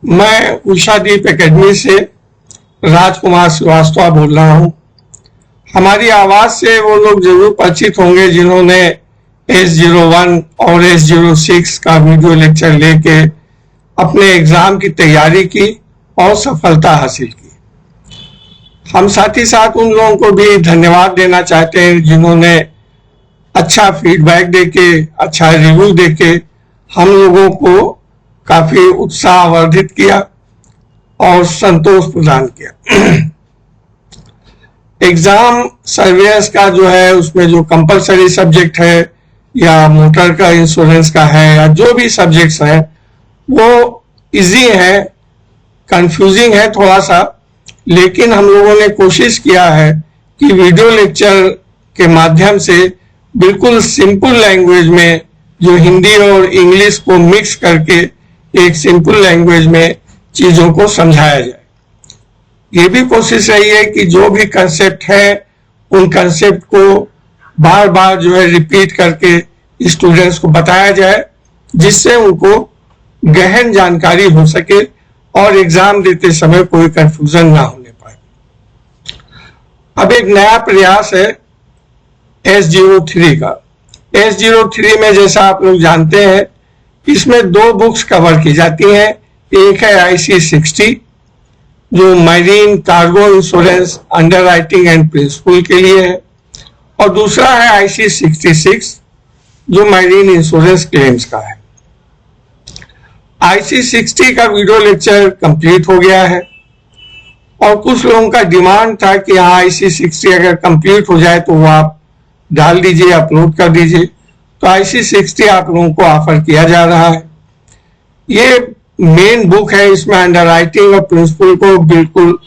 मैं उषादीप एकेडमी से राजकुमार श्रीवास्तव बोल रहा हूँ। हमारी आवाज से वो लोग जरूर परिचित होंगे जिन्होंने S01 और S06 का वीडियो लेक्चर लेके अपने एग्जाम की तैयारी की और सफलता हासिल की। हम साथ ही साथ उन लोगों को भी धन्यवाद देना चाहते हैं जिन्होंने अच्छा फीडबैक देके, अच्छा रिव्यू देके हम लोगों को काफी उत्साहवर्धित किया और संतोष प्रदान किया। एग्जाम सर्विस का जो है उसमें जो कंपलसरी सब्जेक्ट है या मोटर का इंश्योरेंस का है या जो भी सब्जेक्ट्स है वो इजी है, कंफ्यूजिंग है थोड़ा सा, लेकिन हम लोगों ने कोशिश किया है कि वीडियो लेक्चर के माध्यम से बिल्कुल सिंपल लैंग्वेज में, जो हिंदी और इंग्लिश को मिक्स करके एक सिंपल लैंग्वेज में चीजों को समझाया जाए। ये भी कोशिश रही है कि जो भी कंसेप्ट है उन कंसेप्ट को बार बार जो है रिपीट करके स्टूडेंट्स को बताया जाए, जिससे उनको गहन जानकारी हो सके और एग्जाम देते समय कोई कंफ्यूजन ना होने पाए। अब एक नया प्रयास है S03 का। S03 में जैसा आप लोग जानते हैं इसमें दो बुक्स कवर की जाती हैं। एक है IC60 जो marine cargo insurance underwriting and principle के लिए है, और दूसरा है IC66 जो मैरीन इंश्योरेंस क्लेम्स का है। IC60 का वीडियो लेक्चर कंप्लीट हो गया है और कुछ लोगों का डिमांड था कि हाँ IC60 अगर कंप्लीट हो जाए तो वो आप डाल दीजिए, अपलोड कर दीजिए। तो IC60 आप लोगों को ऑफर किया जा रहा है। ये मेन बुक है, इसमें अंडरराइटिंग और प्रिंसिपल को बिल्कुल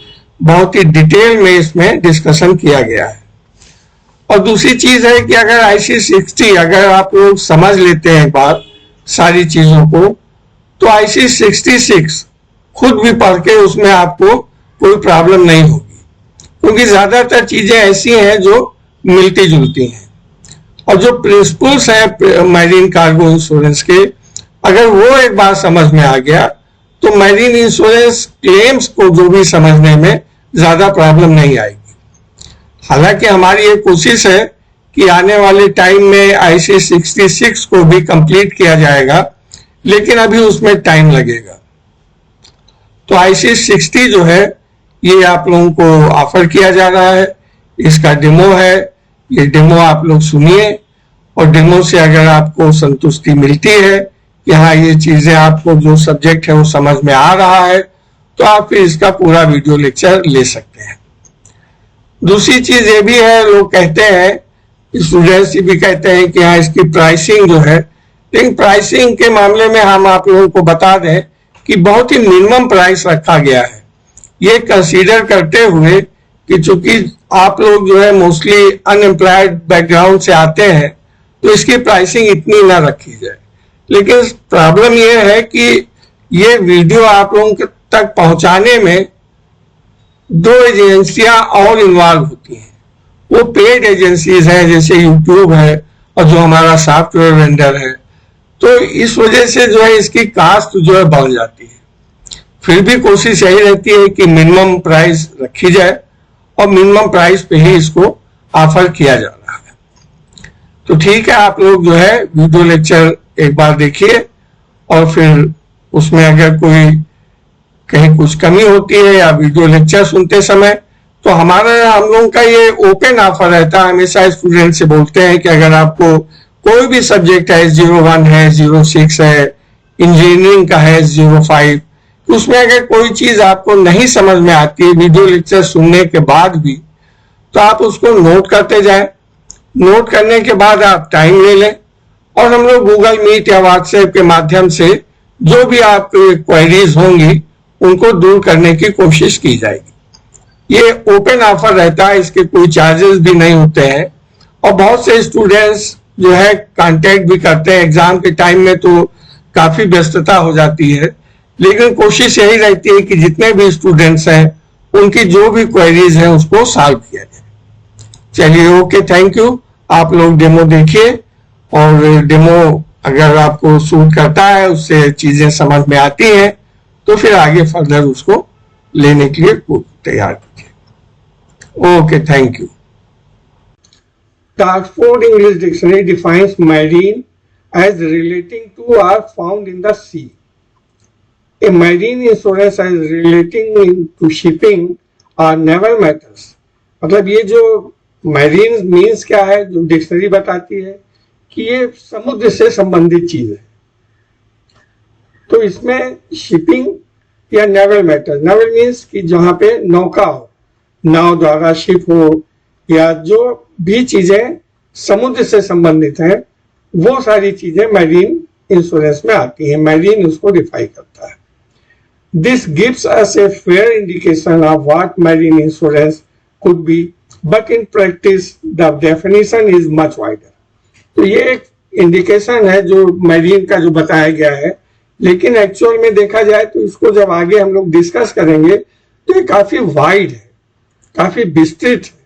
बहुत ही डिटेल में इसमें डिस्कशन किया गया है। और दूसरी चीज है कि अगर IC60 अगर आप लोग समझ लेते हैं एक बार सारी चीजों को, तो IC66 खुद भी पढ़ के उसमें आपको कोई प्रॉब्लम नहीं होगी, क्योंकि ज्यादातर चीजें ऐसी हैं जो मिलती जुलती हैं। और जो प्रिंसिपल्स हैं मैरीन कार्गो इंश्योरेंस के, अगर वो एक बार समझ में आ गया तो मैरीन इंश्योरेंस क्लेम्स को जो भी समझने में ज्यादा प्रॉब्लम नहीं आएगी। हालांकि हमारी ये कोशिश है कि आने वाले टाइम में IC66 को भी कंप्लीट किया जाएगा, लेकिन अभी उसमें टाइम लगेगा। तो IC60 जो है ये आप लोगों को ऑफर किया जा रहा है। इसका डेमो है, ये डेमो आप लोग सुनिए और डेमो से अगर आपको संतुष्टि मिलती है कि हाँ ये चीजें आपको जो सब्जेक्ट है वो समझ में आ रहा है, तो आप फिर इसका पूरा वीडियो लेक्चर ले सकते हैं। दूसरी चीज ये भी है, लोग कहते हैं, स्टूडेंट्स भी कहते हैं कि हाँ इसकी प्राइसिंग जो है, लेकिन प्राइसिंग के मामले में हम आप लोगों को बता दें कि बहुत ही मिनिमम प्राइस रखा गया है। ये कंसीडर करते हुए कि चूंकि आप लोग जो है मोस्टली अनएम्प्लॉयड बैकग्राउंड से आते हैं तो इसकी प्राइसिंग इतनी ना रखी जाए। लेकिन प्रॉब्लम ये है कि ये वीडियो आप लोगों तक पहुंचाने में दो एजेंसियां और इन्वॉल्व होती हैं। वो पेड एजेंसीज हैं जैसे यूट्यूब है और जो हमारा सॉफ्टवेयर वेंडर है, तो इस वजह से जो है इसकी कास्ट जो है बढ़ जाती है। फिर भी कोशिश यही रहती है कि मिनिमम प्राइस रखी जाए और मिनिमम प्राइस पे ही इसको ऑफर किया जा रहा है। तो ठीक है, आप लोग जो है वीडियो लेक्चर एक बार देखिए और फिर उसमें अगर कोई कहीं कुछ कमी होती है या वीडियो लेक्चर सुनते समय, तो हम लोगों का ये ओपन ऑफर रहता है। हमेशा स्टूडेंट से बोलते हैं कि अगर आपको कोई भी सब्जेक्ट है, S01 है, 06 है, इंजीनियरिंग का है, S05, उसमें अगर कोई चीज आपको नहीं समझ में आती है वीडियो लेक्चर सुनने के बाद भी, तो आप उसको नोट करते जाएं। नोट करने के बाद आप टाइम ले लें और हम लोग गूगल मीट या व्हाट्सएप के माध्यम से जो भी आपकी क्वेरीज होंगी उनको दूर करने की कोशिश की जाएगी। ये ओपन ऑफर रहता है, इसके कोई चार्जेस भी नहीं होते हैं और बहुत से स्टूडेंट्स जो है कांटेक्ट भी करते हैं। एग्जाम के टाइम में तो काफी व्यस्तता हो जाती है, लेकिन कोशिश यही रहती है कि जितने भी स्टूडेंट्स हैं उनकी जो भी क्वेरीज हैं उसको सॉल्व किया जाए। चलिए, ओके, थैंक यू। आप लोग डेमो देखिए और डेमो अगर आपको सूट करता है, उससे चीजें समझ में आती हैं, तो फिर आगे फर्दर उसको लेने के लिए तैयार कीजिए। Okay, thank you. The Oxford English Dictionary defines marine as relating to or found in the sea. A marine insurance as relating to shipping or naval matters. मतलब ये जो marine means क्या है, जो डिक्शनरी बताती है कि ये समुद्र से संबंधित चीज है। तो इसमें शिपिंग या नेवल मैटर, नेवल मीन्स कि जहां पे नौका हो, नाव द्वारा शिप हो, या जो भी चीजें समुद्र से संबंधित हैं, वो सारी चीजें मैरीन इंश्योरेंस में आती हैं। मैरीन उसको डिफाइन करता है। This gives us a fair indication of what marine insurance could be, but in practice the definition is much wider. तो ये एक इंडिकेशन है जो मैरीन का जो बताया गया है, लेकिन एक्चुअल में देखा जाए तो इसको जब आगे हम लोग डिस्कस करेंगे तो ये काफी वाइड है, काफी विस्तृत है।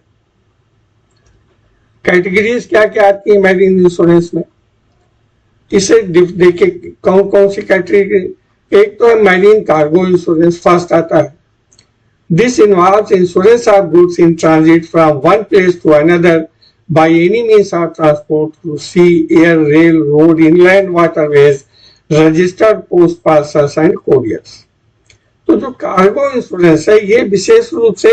कैटेगरीज क्या क्या आती है मैरीन इंश्योरेंस में, इसे देखिए कौन कौन सी कैटेगरी। एक तो है मैरीन कार्गो इंश्योरेंस, फर्स्ट आता है। This involves insurance of goods in transit from one place to another by any means of transport through sea, air, rail, road, inland waterways, registered post parcels and couriers. तो जो cargo insurance है ये विशेष रूप से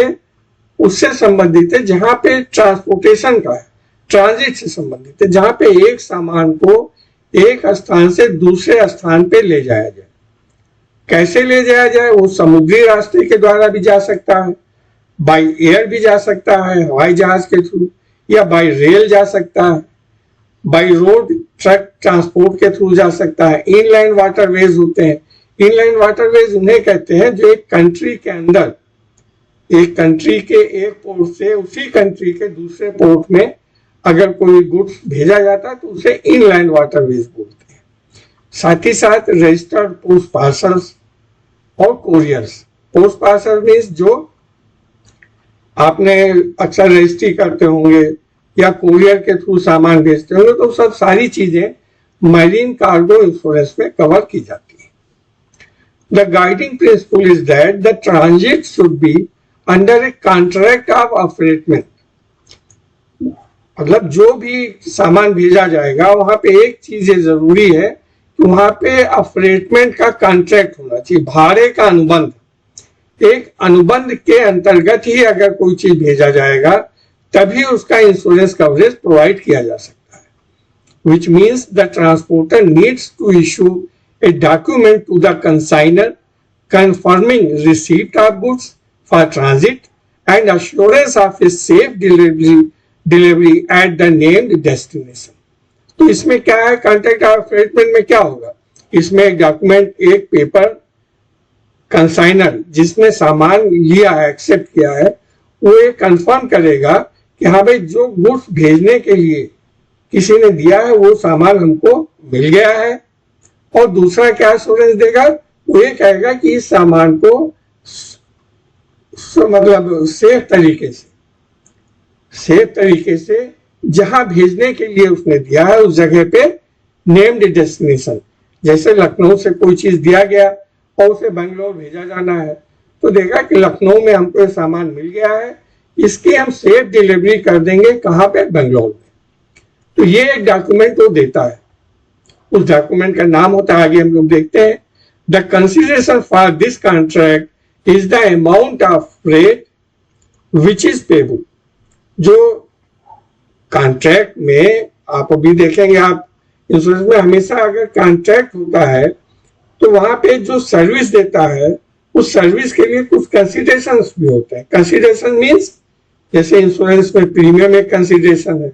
उससे संबंधित है जहां पे ट्रांसपोर्टेशन का है, ट्रांजिट से संबंधित है, जहां पे एक सामान को एक स्थान से दूसरे स्थान पे ले जाया जाए। कैसे ले जाया जाए, वो समुद्री रास्ते के द्वारा भी जा सकता है, बाई एयर भी जा सकता है हवाई जहाज के थ्रू, या बाई रेल जा सकता है, बाई रोड ट्रक ट्रांसपोर्ट के थ्रू जा सकता है। इनलैंड वाटरवेज होते हैं, इनलैंड वाटरवेज उन्हें कहते हैं जो एक कंट्री के अंदर, एक कंट्री के एक पोर्ट से उसी कंट्री के दूसरे पोर्ट में अगर कोई गुड्स भेजा जाता है तो उसे इनलैंड वाटरवेज बोलते हैं। साथ ही साथ रजिस्टर्ड पोस्ट पार्सल्स और कोरियर्स। पोस्ट पार्सल मीन्स जो आपने अक्सर रजिस्ट्री करते होंगे या कोरियर के थ्रू सामान भेजते होंगे, तो सब सारी चीजें मैरीन कार्गो इंश्योरेंस में कवर की जाती है। The guiding principle is that the transit should be under a contract of affreightment. मतलब जो भी सामान भेजा जाएगा वहां पे एक चीज जरूरी है कि वहां पे अफ्रेटमेंट का कॉन्ट्रैक्ट होना चाहिए, भाड़े का अनुबंध। एक अनुबंध के अंतर्गत ही अगर कोई चीज भेजा जाएगा तभी उसका इंश्योरेंस कवरेज प्रोवाइड किया जा सकता है। Which means the transporter needs to issue a document to the consignor confirming receipt of goods for transit and assurance of a safe delivery at the named destination. तो इसमें क्या है, contract of अफ्रेटमेंट में क्या होगा, इसमें एक डॉक्यूमेंट, एक पेपर कंसाइनर जिसने सामान लिया है, एक्सेप्ट किया है, वो ये कंफर्म करेगा कि हाँ भाई जो गुड्स भेजने के लिए किसी ने दिया है वो सामान हमको मिल गया है। और दूसरा क्या एश्योरेंस देगा, वो ये कहेगा कि इस सामान को मतलब सेफ तरीके से जहां भेजने के लिए उसने दिया है उस जगह पे नेम्ड डेस्टिनेशन, जैसे लखनऊ से कोई चीज दिया गया और उसे बेंगलोर भेजा जाना है तो देगा कि लखनऊ में हमको सामान मिल गया है, इसकी हम सेफ डिलीवरी कर देंगे, कहाँ पे, बेंगलोर में। तो ये एक डॉक्यूमेंट वो देता है, उस डॉक्यूमेंट का नाम होता है, आगे हम लोग देखते हैं। The consideration for this contract is the amount of freight which is payable. जो कॉन्ट्रैक्ट में आप अभी देखेंगे, आप इंश्योरेंस में हमेशा अगर कॉन्ट्रैक्ट होता है तो वहां पे जो सर्विस देता है उस सर्विस के लिए कुछ कंसिडरेशंस भी होते हैं। कंसिडरेशन मींस जैसे इंश्योरेंस में प्रीमियम एक कंसिडरेशन है,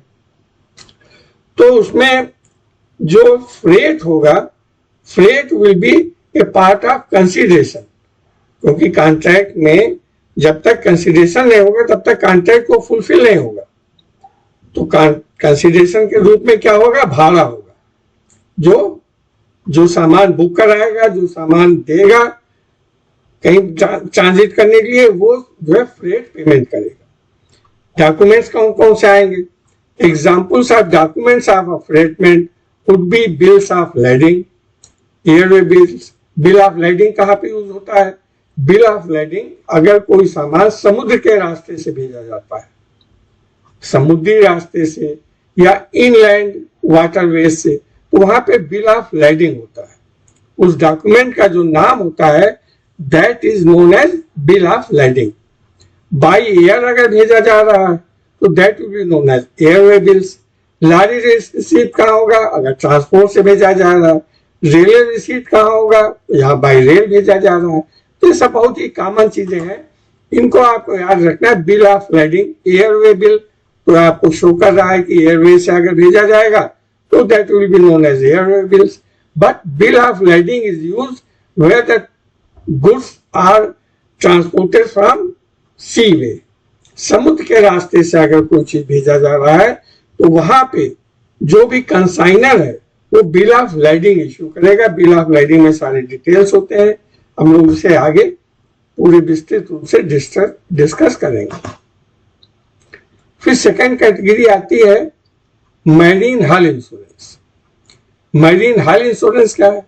तो उसमें जो फ्रेट होगा, freight will be A part of consideration, क्योंकि कॉन्ट्रैक्ट में जब तक कंसिडरेशन नहीं होगा तब तक कॉन्ट्रैक्ट को फुलफिल नहीं होगा। तो कंसिडरेशन के रूप में क्या होगा, भाड़ा होगा, जो सामान बुक कराएगा, जो सामान देगा कहीं ट्रांजिट करने के लिए, वो जो है फ्रेट पेमेंट करेगा। डॉक्यूमेंट्स कौन कौन से आएंगे, examples of documents of affreightment would be bills of lading, airway bills, bill of lading कहाँ पे यूज होता है? बिल ऑफ लेडिंग अगर कोई सामान समुद्र के रास्ते से भेजा जाता है, समुद्री रास्ते से या इनलैंड वाटरवे से, तो वहां पे बिल ऑफ लेडिंग होता है। उस डॉक्यूमेंट का जो नाम होता है that is known as bill of lading. By air अगर भेजा जा रहा है तो that will be known as airway bills. Lorry receipt कहाँ होगा? अगर ट्रांसपोर्ट से भेजा जा रहा है। रेलवे रिसीट कहाँ होगा? यहाँ बाय रेल भेजा जा रहा है। तो ये सब बहुत ही कॉमन चीजें हैं, इनको आपको याद रखना है। Bill of lending, airway bill तो आपको शो कर रहा है कि एयरवे से अगर भेजा जाएगा तो that will be known as airway bills. But bill of lading is used where the goods are transported from sea way. समुद्र के रास्ते से अगर कोई चीज भेजा जा रहा है तो वहां पे जो भी कंसाइनर है वो बिल ऑफ लेडिंग इश्यू करेगा। बिल ऑफ लेडिंग में सारे डिटेल्स होते हैं, हम लोग उसे आगे पूरे विस्तृत रूप से डिस्कस करेंगे। फिर सेकंड कैटेगरी आती है मैरीन हल इंश्योरेंस। मैरीन हल इंश्योरेंस क्या है?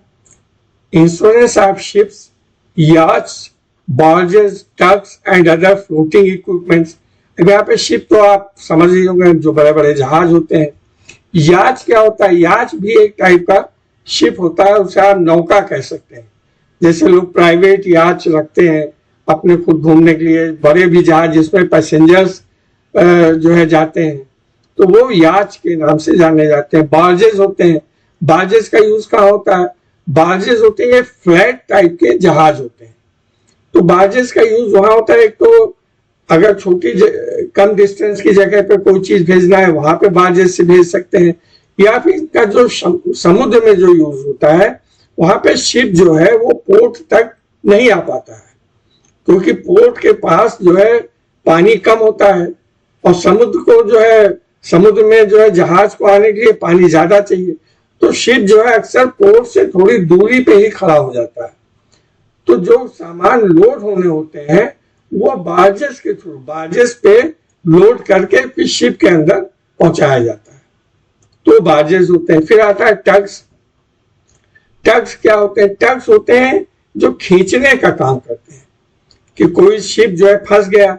Insurance of ships, yachts, barges, tugs and other floating equipments. अब यहाँ पे शिप तो आप समझ ही होंगे, जो बड़े बड़े जहाज होते हैं। याच क्या होता है? याच भी एक टाइप का शिप होता है, उसे आप नौका कह सकते हैं। जैसे लोग प्राइवेट याच रखते हैं अपने खुद घूमने के लिए, बड़े भी जहाज जिसमें पैसेंजर्स जो है जाते हैं, तो वो याच के नाम से जाने जाते हैं। बार्जेस होते हैं। बार्जेस का यूज कहाँ होता है? बार्जेस होते हैं फ्लैट टाइप के जहाज होते हैं। तो बार्जेस का यूज वहां होता है, एक तो अगर छोटी कम डिस्टेंस की जगह पे कोई चीज भेजना है वहां पे बार्जेस से भेज सकते हैं, या फिर का जो समुद्र में जो यूज होता है वहां पे शिप जो है वो पोर्ट तक नहीं आ पाता है, क्योंकि पोर्ट के पास जो है पानी कम होता है और समुद्र को जो है, समुद्र में जो है जहाज को आने के लिए पानी ज्यादा चाहिए। तो शिप जो है अक्सर पोर्ट से थोड़ी दूरी पे ही खड़ा हो जाता है। तो जो सामान लोड होने होते हैं वो बार्जेस के थ्रू, बार्जेस पे लोड करके फिर शिप के अंदर पहुंचाया जाता है। तो बार्जेस होते हैं। फिर आता है टग्स। टग्स क्या होते हैं? टग्स होते हैं जो खींचने का काम करते हैं, कि कोई शिप जो है फंस गया,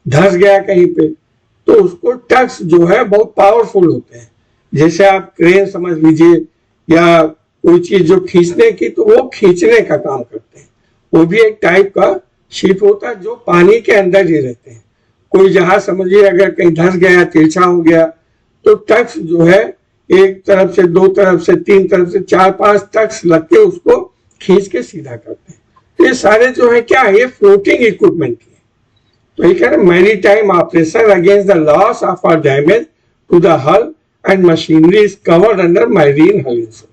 धंस गया कहीं पे, तो उसको टग्स जो है बहुत पावरफुल होते हैं। जैसे आप क्रेन समझ लीजिए या कोई चीज जो खींचने की, तो वो खींचने का काम करते हैं। वो भी एक टाइप का शिप होता है जो पानी के अंदर ही रहते हैं। कोई जहाज समझिए अगर कहीं धंस गया, तिरछा हो गया, तो टग्स जो है एक तरफ से, दो तरफ से, तीन तरफ से, चार पांच टग्स लग के उसको खींच के सीधा करते हैं। तो ये सारे जो है क्या है? ये फ्लोटिंग इक्विपमेंट की है। तो ये कह रहे maritime operation against the loss of और डैमेज टू द हल and machinery is covered under marine हल इंश्योरेंस।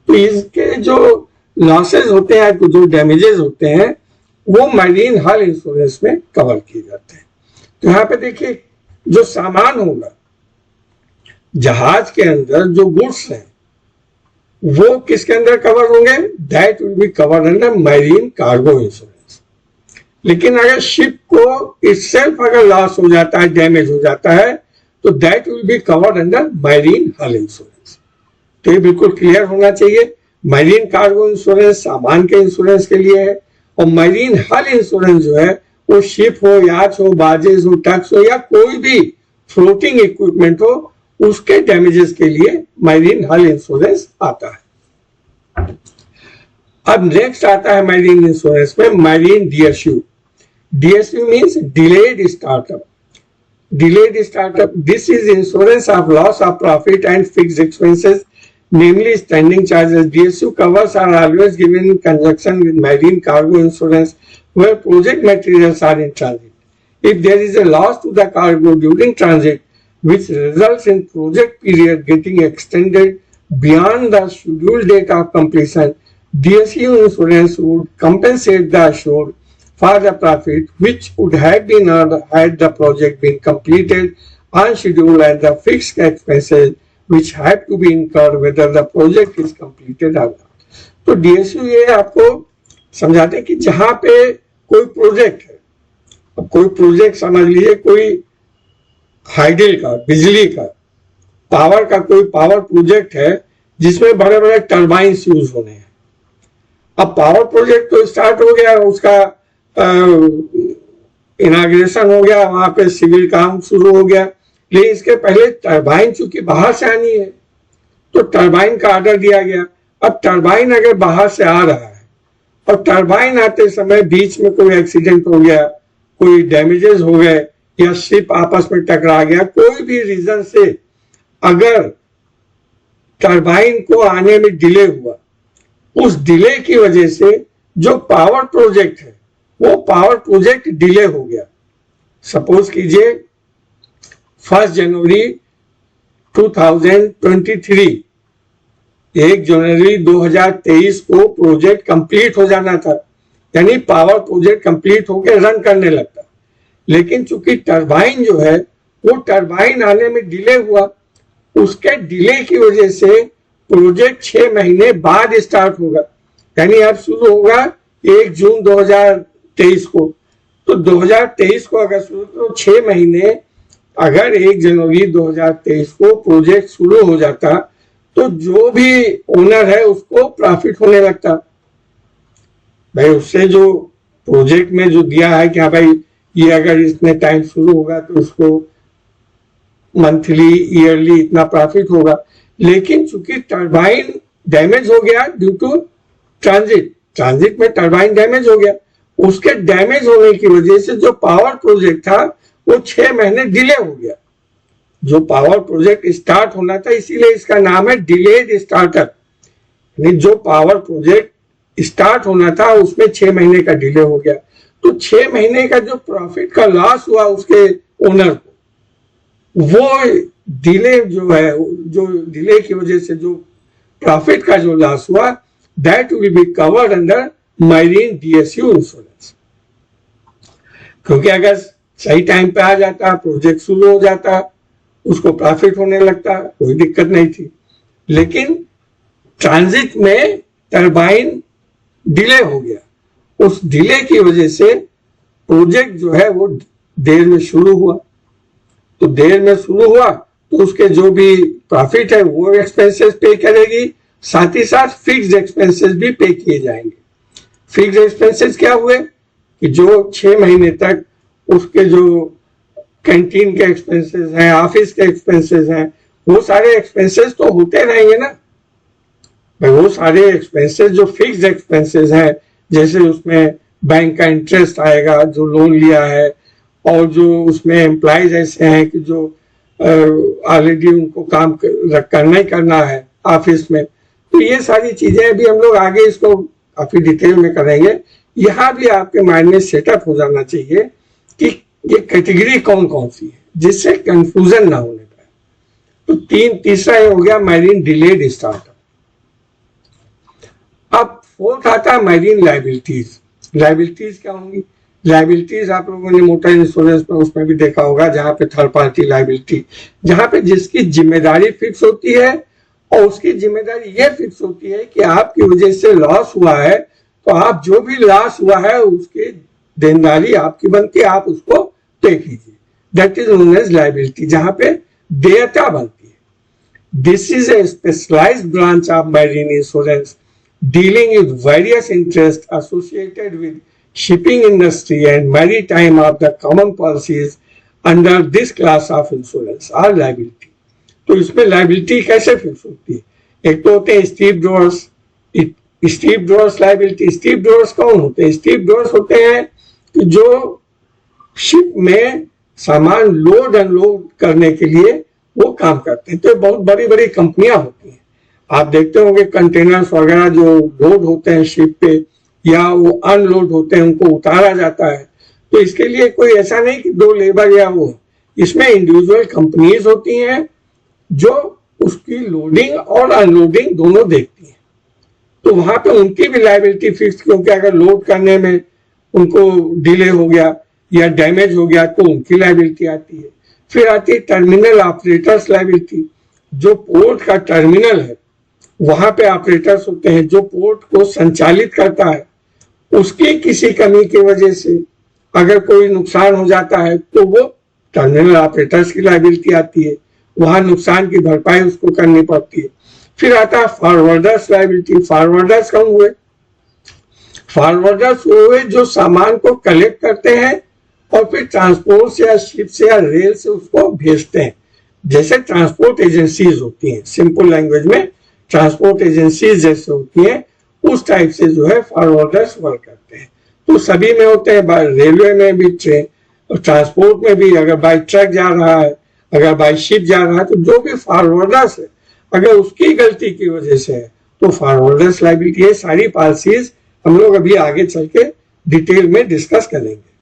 तो इसके जो लॉसेज होते हैं, जो डैमेजेस होते हैं, वो मैरीन हल इंश्योरेंस में कवर किए जाते हैं। तो यहाँ पे देखिए, जो सामान होगा जहाज के अंदर, जो गुड्स हैं, वो किसके अंदर कवर होंगे? That will be covered under marine cargo insurance. लेकिन अगर शिप को इटसेल्फ अगर लॉस हो जाता है, डैमेज हो जाता है, तो that will be covered under marine हल इंश्योरेंस। तो ये बिल्कुल क्लियर होना चाहिए। मैरीन कार्गो इंश्योरेंस सामान के इंश्योरेंस के लिए है, और मैरीन हल इंश्योरेंस जो है वो शिप हो, याच हो, बार्जेस हो, टग्स हो, या कोई भी फ्लोटिंग इक्विपमेंट हो, उसके डैमेजेस के लिए मैरीन हल इंश्योरेंस आता है। अब नेक्स्ट आता है मैरीन इंश्योरेंस में marine DSU. DSU means delayed startup. Delayed startup. This is insurance of loss of profit and fixed expenses, namely standing charges. DSU covers are always given in conjunction with marine cargo insurance, where project materials are in transit. If there is a loss to the cargo during transit, which results in project period getting extended beyond the scheduled date of completion, DSU insurance would compensate the assured for the profit which would have been earned had the project been completed on schedule and the fixed expenses which have to be incurred whether the project is completed or not. तो DSU ये आपको समझाते हैं कि जहां पे कोई project है, अब कोई प्रोजेक्ट समझ लीजिए कोई हाइडल का, बिजली का, पावर का कोई पावर प्रोजेक्ट है जिसमें बड़े बड़े टर्बाइंस यूज होने हैं। अब पावर प्रोजेक्ट तो स्टार्ट हो गया, उसका इनाग्रेशन हो गया, वहां पे सिविल काम शुरू हो गया, लेकिन इसके पहले टरबाइन चूंकि बाहर से आनी है तो टरबाइन का ऑर्डर दिया गया। अब टरबाइन अगर बाहर से आ रहा है और टरबाइन आते समय बीच में कोई एक्सीडेंट हो गया, कोई डैमेजेस हो गए या शिप आपस में टकरा गया, कोई भी रीजन से अगर टरबाइन को आने में डिले हुआ, उस डिले की वजह से जो पावर प्रोजेक्ट है वो पावर प्रोजेक्ट डिले हो गया। सपोज कीजिए 1 जनवरी 2023, 1 जनवरी 2023 को प्रोजेक्ट कंप्लीट हो जाना था, यानी पावर प्रोजेक्ट कंप्लीट होकर रन करने लगता, लेकिन चूंकि टरबाइन जो है वो टरबाइन आने में डिले हुआ, उसके डिले की वजह से प्रोजेक्ट 6 महीने बाद स्टार्ट होगा, यानी अब शुरू होगा 1 जून 2023 को। तो 2023 को अगर शुरू तो 6 महीने, अगर 1 जनवरी 2023 को प्रोजेक्ट शुरू हो जाता तो जो भी ओनर है उसको प्रॉफिट होने लगता। भाई उससे जो प्रोजेक्ट में जो दिया है कि हाँ भाई ये अगर इतने टाइम शुरू होगा तो उसको मंथली ईयरली इतना प्रॉफिट होगा, लेकिन चूंकि टरबाइन डैमेज हो गया ड्यू टू ट्रांजिट में टरबाइन डैमेज हो गया, उसके डैमेज होने की वजह से जो पावर प्रोजेक्ट था वो 6 महीने डिले हो गया। जो पावर प्रोजेक्ट स्टार्ट होना था, इसीलिए इसका नाम है डिलेड स्टार्टर, यानी जो पावर प्रोजेक्ट स्टार्ट होना था उसमें 6 महीने का डिले हो गया। तो 6 महीने का जो प्रॉफिट का लॉस हुआ उसके ओनर को, वो डिले जो है, जो डिले की वजह से जो प्रॉफिट का जो लॉस हुआ, that will be covered under marine DSU insurance. क्योंकि अगर सही टाइम पे आ जाता, प्रोजेक्ट शुरू हो जाता, उसको प्रॉफिट होने लगता, कोई दिक्कत नहीं थी, लेकिन ट्रांजिट में टरबाइन डिले हो गया, उस डिले की वजह से प्रोजेक्ट जो है वो देर में शुरू हुआ। तो देर में शुरू हुआ तो उसके जो भी प्रॉफिट है वो एक्सपेंसेस पे करेगी, साथ ही साथ फिक्स्ड एक्सपेंसेस भी पे किए जाएंगे। फिक्स्ड एक्सपेंसेस क्या हुए कि जो 6 महीने तक उसके जो कैंटीन के एक्सपेंसेस हैं, ऑफिस के एक्सपेंसेस हैं, वो सारे एक्सपेंसेस तो होते रहेंगे ना भाई। वो सारे एक्सपेंसेस जो फिक्स्ड एक्सपेंसेस हैं, जैसे उसमें बैंक का इंटरेस्ट आएगा जो लोन लिया है, और जो उसमें एम्प्लॉइज ऐसे हैं कि जो ऑलरेडी उनको काम करना ही करना है ऑफिस में, तो ये सारी चीजें अभी हम लोग आगे इसको काफी डिटेल में करेंगे। यहाँ भी आपके माइंड में सेटअप हो जाना चाहिए कि ये कैटेगरी कौन कौन सी है, जिससे कंफ्यूजन ना होने पाए। तो तीसरा ये हो गया मैरीन डिलेड स्टार्टअप। अब फोर्थ आता है मैरीन लायबिलिटीज। लायबिलिटीज क्या होंगी? लायबिलिटीज आप लोगों ने मोटर इंश्योरेंस में उसमें भी देखा होगा, जहां पे थर्ड पार्टी लायबिलिटी, जहां पे जिसकी जिम्मेदारी फिक्स होती है और उसकी जिम्मेदारी ये फिक्स होती है कि आपकी वजह से लॉस हुआ है तो आप जो भी लॉस हुआ है उसकी देनदारी आपकी बनती है, आप उसको पे कीजिए। That is known as liability, जहां पे देयता बनती है। This is a specialised branch of marine insurance dealing with various interests associated with shipping industry and maritime of the common policies under this class of insurance or liability। तो इसमें liability कैसे fix होती है? एक तो होते हैं stevedores. Stevedores liability. Stevedores कौन होते हैं? स्टीव ड्रोअर्स होते हैं कि जो शिप में सामान लोड अनलोड करने के लिए वो काम करते हैं। तो बहुत बड़ी बड़ी कंपनियां होती हैं, आप देखते होंगे कंटेनर्स वगैरह जो लोड होते हैं शिप पे या वो अनलोड होते हैं, उनको उतारा जाता है। तो इसके लिए कोई ऐसा नहीं कि 2 लेबर या वो, इसमें इंडिविजुअल कंपनीज होती हैं जो उसकी लोडिंग और अनलोडिंग दोनों देखती हैं। तो वहां पे उनकी भी लायबिलिटी फिक्स, क्योंकि अगर लोड करने में उनको डिले हो गया या डैमेज हो गया तो उनकी लायबिलिटी आती है। फिर आती है टर्मिनल ऑपरेटर्स लायबिलिटी। जो पोर्ट का टर्मिनल है वहां पे ऑपरेटर्स होते हैं, जो पोर्ट को संचालित करता है, उसकी किसी कमी की वजह से अगर कोई नुकसान हो जाता है तो वो टर्मिनल ऑपरेटर्स की लायबिलिटी आती है, वहां नुकसान की भरपाई उसको करनी पड़ती है। फिर आता है फॉरवर्डर्स लायबिलिटी। फॉरवर्डर्स कौन हुए? फॉरवर्डर्स वो है जो सामान को कलेक्ट करते हैं और फिर ट्रांसपोर्ट से या शिप से या रेल से उसको भेजते हैं। जैसे ट्रांसपोर्ट एजेंसीज होती हैं, सिंपल लैंग्वेज में ट्रांसपोर्ट एजेंसीज जैसे होती हैं, उस टाइप से जो है फॉरवर्डर्स वर्क करते हैं। तो सभी में होते हैं, रेलवे में भी, ट्रेन और ट्रांसपोर्ट में भी। अगर बाई ट्रक जा रहा है, अगर बाई शिप जा रहा है, तो जो भी फॉरवर्डर्स है अगर उसकी गलती की वजह से है तो फॉरवर्डर्स लायबिलिटी है। सारी पॉलिसीज हम लोग अभी आगे चल के डिटेल में डिस्कस करेंगे।